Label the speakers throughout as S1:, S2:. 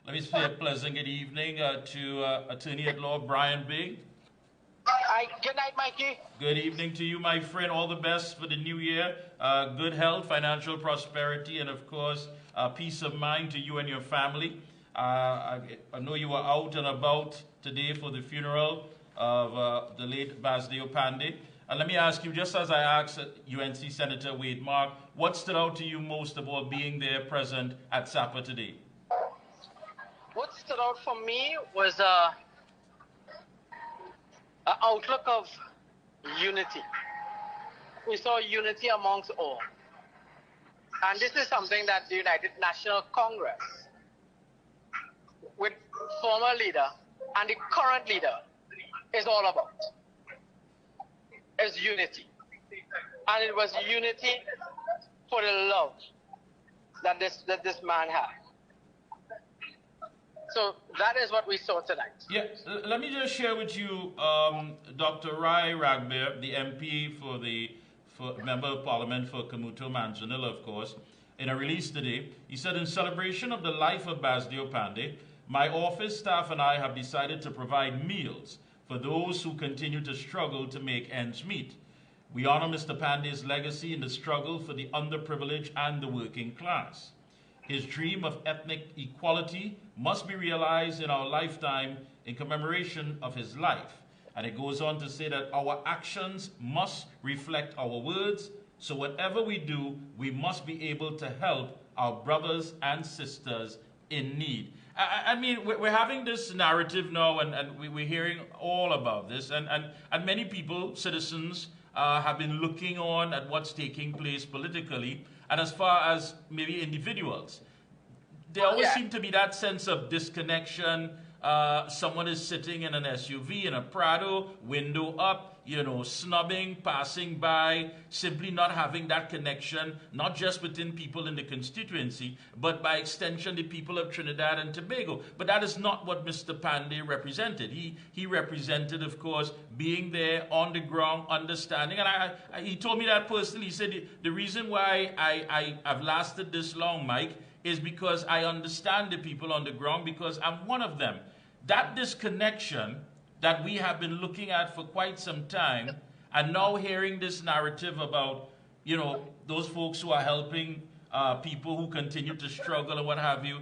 S1: Let me say a pleasant good evening to Attorney at Law Brian Baig.
S2: Hi, good night, Mikey.
S1: Good evening to you, my friend. All the best for the new year. Good health, financial prosperity, and of course, peace of mind to you and your family. I know you were out and about today for the funeral of the late Basdeo Panday. And let me ask you, just as I asked UNC Senator Wade Mark, what stood out to you most about being there present at SAPA today?
S2: What stood out for me was an outlook of unity. We saw unity amongst all. And this is something that the United National Congress, with former leader and the current leader, is all about. Is unity. And it was unity for the love that this man had. So that is what we saw tonight.
S1: Yeah, let me just share with you Dr. Rai Ragbear, the MP for Member of Parliament for Kamuto Manzanilla, of course, in a release today. He said, in celebration of the life of Basdeo Panday, my office staff and I have decided to provide meals for those who continue to struggle to make ends meet. We honor Mr. Panday's legacy in the struggle for the underprivileged and the working class. His dream of ethnic equality must be realized in our lifetime in commemoration of his life. And it goes on to say that our actions must reflect our words, so whatever we do, we must be able to help our brothers and sisters in need. I mean, we're having this narrative now, and we're hearing all about this, and many people, citizens, have been looking on at what's taking place politically, and as far as maybe individuals. There always seems to be that sense of disconnection. Someone is sitting in an SUV, in a Prado, window up, snubbing, passing by, simply not having that connection, not just within people in the constituency, but by extension, the people of Trinidad and Tobago. But that is not what Mr. Panday represented. He represented, of course, being there on the ground, understanding. And he told me that personally. He said, the reason why I've lasted this long, Mike, is because I understand the people on the ground, because I'm one of them. That disconnection that we have been looking at for quite some time, and now hearing this narrative about, those folks who are helping people who continue to struggle and what have you,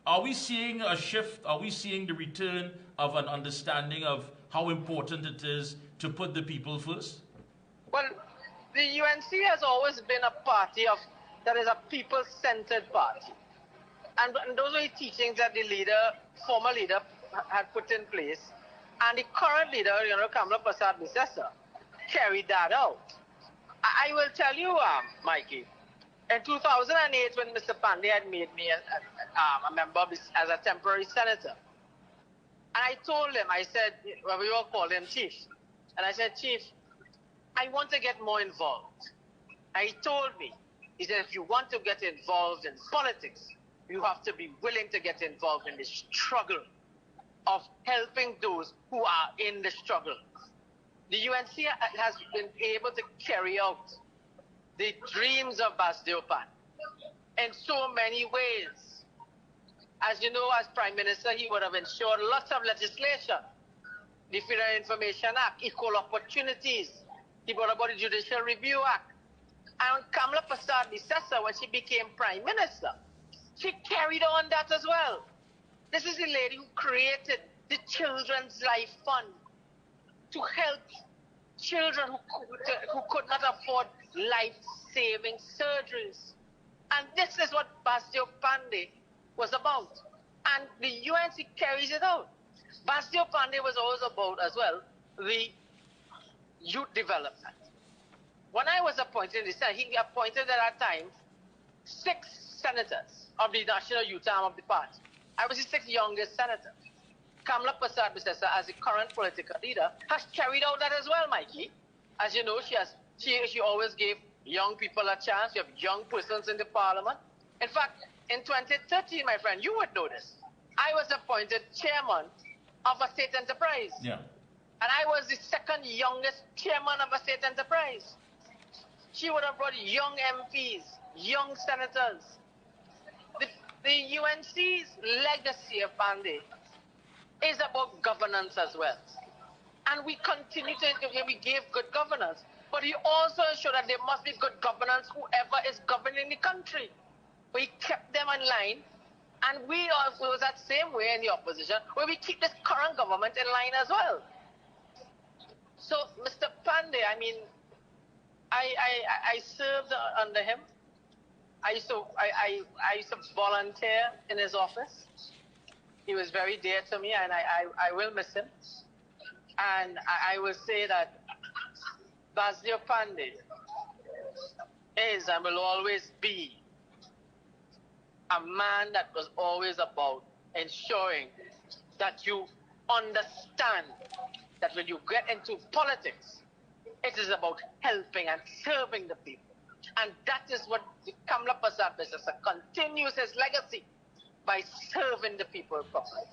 S1: are we seeing a shift? Are we seeing the return of an understanding of how important it is to put the people first?
S2: Well, the UNC has always been a party that is a people-centered party. And those are the teachings that the former leader, had put in place. And the current leader, Kamla Prasad Bisesa, carried that out. I will tell you, Mikey, in 2008, when Mr. Panday had made me a member as a temporary senator, and I told him, I said, well, we all called him Chief, and I said, Chief, I want to get more involved. And he told me, he said, if you want to get involved in politics, you have to be willing to get involved in the struggle of helping those who are in the struggle. The UNC has been able to carry out the dreams of Basdeo Panday in so many ways. As you know, as Prime Minister, he would have ensured lots of legislation. The Freedom of Information Act, equal opportunities. He brought about the Judicial Review Act. And Kamla Prasad Bisesa, when she became Prime Minister, she carried on that as well. This is the lady who created the Children's Life Fund to help children who could not afford life-saving surgeries. And this is what Basdeo Panday was about. And the UNC carries it out. Basdeo Panday was always about, as well, the youth development. When I was appointed in the Senate, he appointed at that time 6 senators of the National Youth Arm of the party. I was the 6th youngest senator. Kamla Prasad Bisesa, as the current political leader, has carried out that as well, Mikey. As you know, she always gave young people a chance. You have young persons in the parliament. In fact, in 2013, my friend, you would know this. I was appointed chairman of a state enterprise.
S1: Yeah.
S2: And I was the 2nd youngest chairman of a state enterprise. She would have brought young MPs, young senators. the UNC's legacy of Panday is about governance as well. And we continue to, we gave good governance. But he also ensured that there must be good governance whoever is governing the country. We kept them in line, and we also was that same way in the opposition, where we keep this current government in line as well. So, Mr. Panday, I mean, I served under him. I used to volunteer in his office. He was very dear to me, and I will miss him. And I will say that Basdeo Panday is and will always be a man that was always about ensuring that you understand that when you get into politics, it is about helping and serving the people. And that is what the Kamala Prasad business continues his legacy by serving the people properly.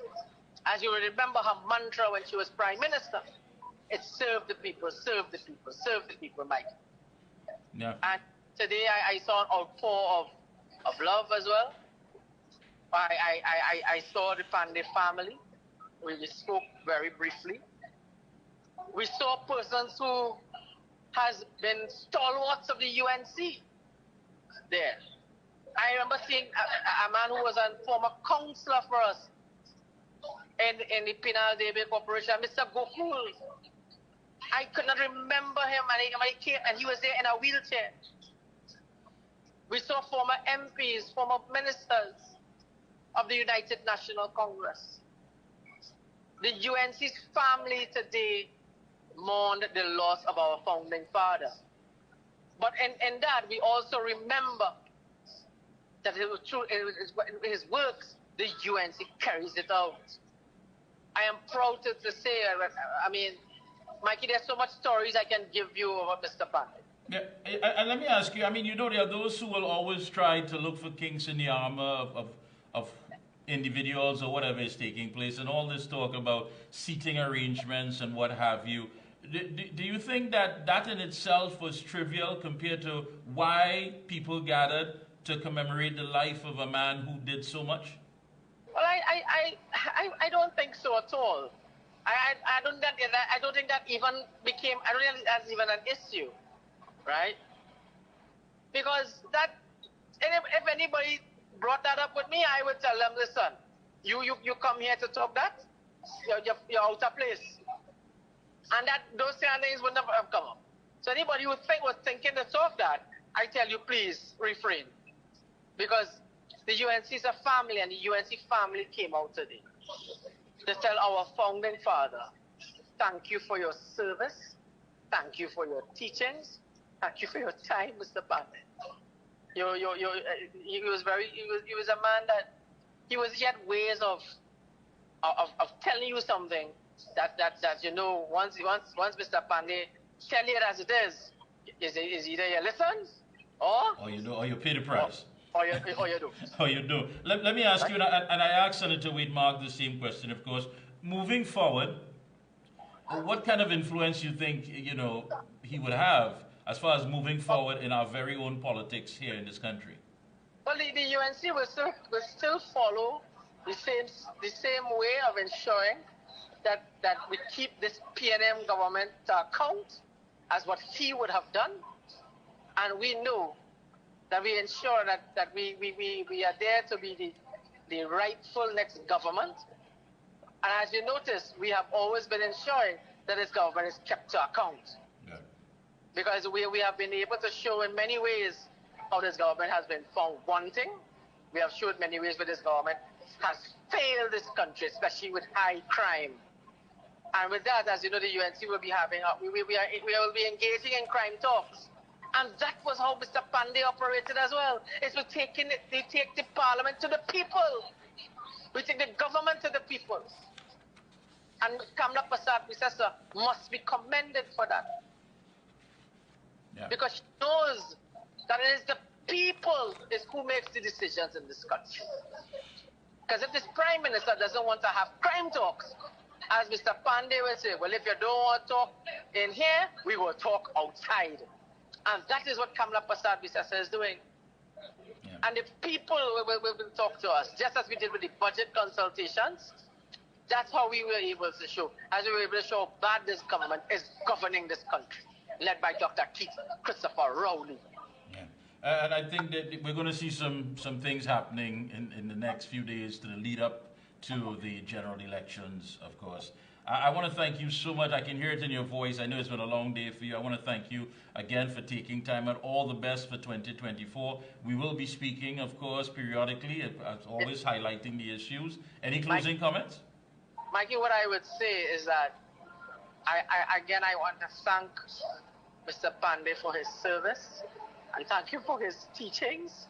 S2: As you remember her mantra when she was Prime Minister, it's serve the people, serve the people, serve the people, Mike.
S1: Yeah.
S2: And today I saw an outpour of love as well. I saw the Panday family. We spoke very briefly. We saw persons who has been stalwarts of the UNC there. I remember seeing a man who was a former councillor for us in the Penal Debate Corporation, Mr. Gokul. I could not remember him, and he came, and he was there in a wheelchair. We saw former MPs, former ministers of the United National Congress. The UNC's family today mourned the loss of our founding father. But in that, we also remember that it was true, his works, the UNC carries it out. I am proud to say, I mean, Mikey, there's so much stories I can give you about Mr. Panday.
S1: Yeah, and let me ask you, I mean, you know, there are those who will always try to look for kinks in the armor of individuals or whatever is taking place, and all this talk about seating arrangements and what have you. Do you think that that in itself was trivial compared to why people gathered to commemorate the life of a man who did so much?
S2: Well, I don't think so at all. I don't think that even became, I don't think that's even an issue, right? Because that, if anybody brought that up with me, I would tell them, listen, you come here to talk that, you're out of place. And that those kind of things would never have come up. So anybody who was thinking to talk that, I tell you, please refrain. Because the UNC is a family, and the UNC family came out today to tell our founding father, thank you for your service, thank you for your teachings, thank you for your time, Mr. Panday. He was a man that he had ways of telling you something that you know, once Mr. Panday tell you it as it is either you listen or
S1: you pay the price.
S2: Or you do.
S1: Or you do. Let me ask you, and I asked Senator Wade Mark the same question, of course. Moving forward, what kind of influence you think, you know, he would have as far as moving forward in our very own politics here in this country?
S2: Well, the UNC will still follow the same way of ensuring that we keep this PNM government to account as what he would have done, and we know that we ensure that we are there to be the rightful next government. And as you notice, we have always been ensuring that this government is kept to account. Yeah. Because we have been able to show in many ways how this government has been found wanting. We have showed many ways where this government has failed this country, especially with high crime. And with that, as you know, the UNC will be having, we will be engaging in crime talks. And that was how Mr. Panday operated as well. It's we take the parliament to the people. We take the government to the people. And Kamala Prasad, Mr. must be commended for that. Yeah. Because she knows that it is the people is who makes the decisions in this country. Because if this Prime Minister doesn't want to have crime talks, as Mr. Panday will say, well, if you don't want to talk in here, we will talk outside. And that is what Kamala Prasad Visasa is doing.
S1: Yeah.
S2: And the people will talk to us, just as we did with the budget consultations. That's how we were able to show, as we were able to show how bad this government is governing this country, led by Dr. Keith Christopher Rowley.
S1: Yeah. And I think that we're going to see some things happening in the next few days to the lead up to the general elections, of course. I want to thank you so much. I can hear it in your voice. I know it's been a long day for you. I want to thank you again for taking time, and all the best for 2024. We will be speaking, of course, periodically, as always, highlighting the issues. Any closing comments?
S2: Mikey, what I would say is that I want to thank Mr. Panday for his service, and thank you for his teachings.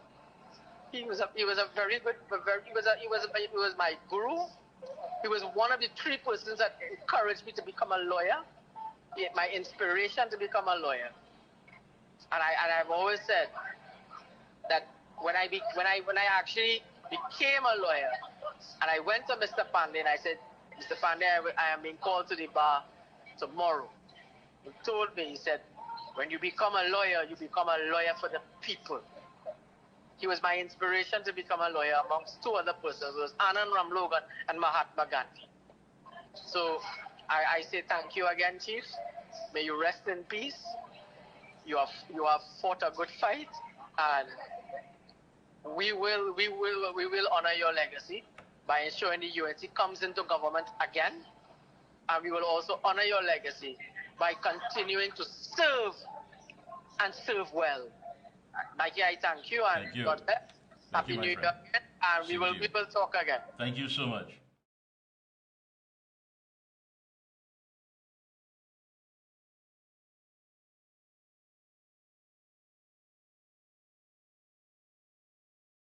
S2: He was a very good, he was my guru. He was one of the 3 persons that encouraged me to become a lawyer. My inspiration to become a lawyer. And I've always said that when I actually became a lawyer, and I went to Mr. Panday and I said, Mr. Panday, I am being called to the bar tomorrow. He told me, he said, when you become a lawyer, you become a lawyer for the people. He was my inspiration to become a lawyer amongst 2 other persons. It was Anand Ramlogan and Mahatma Gandhi. So I say thank you again, Chief. May you rest in peace. You have fought a good fight, and we will honor your legacy by ensuring the UNC comes into government again, and we will also honor your legacy by continuing to serve and serve well. Mikey, I thank you, and God bless. Happy New Year again, and we will talk again.
S1: Thank you so much.